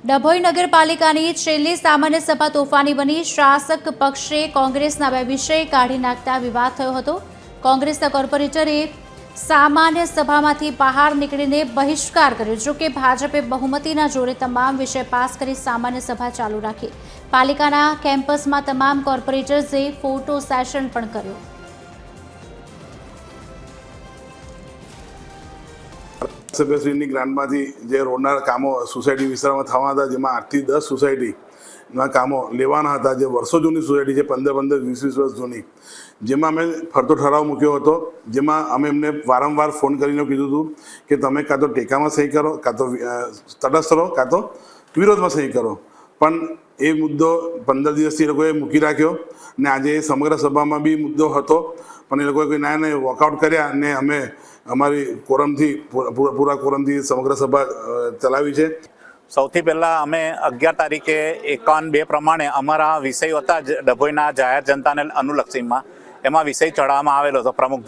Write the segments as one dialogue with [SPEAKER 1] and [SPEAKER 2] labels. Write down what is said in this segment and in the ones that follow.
[SPEAKER 1] ડભોઈ નગરપાલિકાની છેલ્લી સામાન્ય સભા તોફાની બની શાસક પક્ષે કોંગ્રેસના બે વિષય કાઢી નાખતા વિવાદ થયો હતો। કોંગ્રેસના કોર્પોરેટરે સામાન્ય સભામાંથી બહાર નીકળીને બહિષ્કાર કર્યો, જો કે ભાજપે બહુમતીના જોરે તમામ વિષય પાસ કરી સામાન્ય સભા ચાલુ રાખી। પાલિકાના કેમ્પસમાં તમામ કોર્પોરેટર્સે ફોટો સેશન પણ કર્યો।
[SPEAKER 2] સભ્યશ્રીની ગ્રાન્ટમાંથી જે રોડના કામો સોસાયટી વિસ્તારમાં થવાના હતા, જેમાં 8 થી 10 સોસાયટીના કામો લેવાના હતા, જે વર્ષો જૂની સોસાયટી છે, 15-15, 20-20 વર્ષ જૂની, જેમાં અમે ફરતો ઠરાવ મૂક્યો હતો, જેમાં અમે એમને વારંવાર ફોન કરીને કીધું હતું કે તમે કાં તો ટેકામાં સહી કરો, કાં તો તટસ્થ રહો, કાં તો વિરોધમાં સહી કરો। પણ એ મુદ્દો 15 દિવસથી એ લોકોએ મૂકી રાખ્યો ને આજે સમગ્ર સભામાં બી મુદ્દો હતો, પણ એ લોકોએ કોઈ ના વોકઆઉટ કર્યા ને અમે અમારી કોરમથી પૂરા કોરમથી સમગ્ર સભા ચલાવી છે।
[SPEAKER 3] સૌથી પહેલાં અમે 11 તારીખે 51(2) પ્રમાણે અમારા વિષય હતા ડભોઈના જાહેર જનતાને અનુલક્ષીમાં, એમાં વિષય ચડાવવામાં આવેલો હતો પ્રમુખ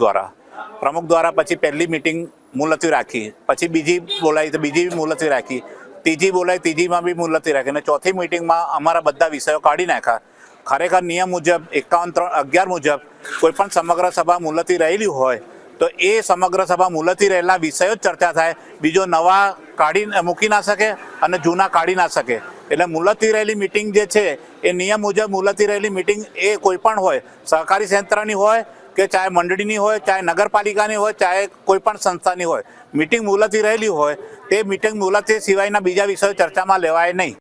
[SPEAKER 3] દ્વારા। પછી પહેલી મિટિંગ મુલતવી રાખી, પછી બીજી બોલાવી તો બીજી મુલતવી રાખી, ત્રીજી બોલાવી ત્રીજીમાં બી મુલતવી રાખી, અને ચોથી મિટિંગમાં અમારા બધા વિષયો કાઢી નાખ્યા। ખરેખર નિયમ મુજબ 51(3)(11) મુજબ કોઈ પણ સમગ્ર સભા મુલતવી રહેલી હોય તો એ સમગ્ર સભા મુલતવી રહેલા વિષયો જ ચર્ચા થાય, બીજો નવા કાઢી મૂકી ના શકે અને જૂના કાઢી ના શકે। એટલે મુલતવી રહેલી મિટિંગ જે છે એ નિયમ મુજબ મુલતવી રહેલી મિટિંગ એ કોઈ પણ હોય, સહકારી ક્ષેત્રની હોય કે ચાહે મંડળીની હોય, ચાહે નગરપાલિકાની હોય, ચાહે કોઈ પણ સંસ્થાની હોય, મિટિંગ મુલતવી રહેલી હોય તે મિટિંગ મુલતવી સિવાયના બીજા વિષયો ચર્ચામાં લેવાય નહીં।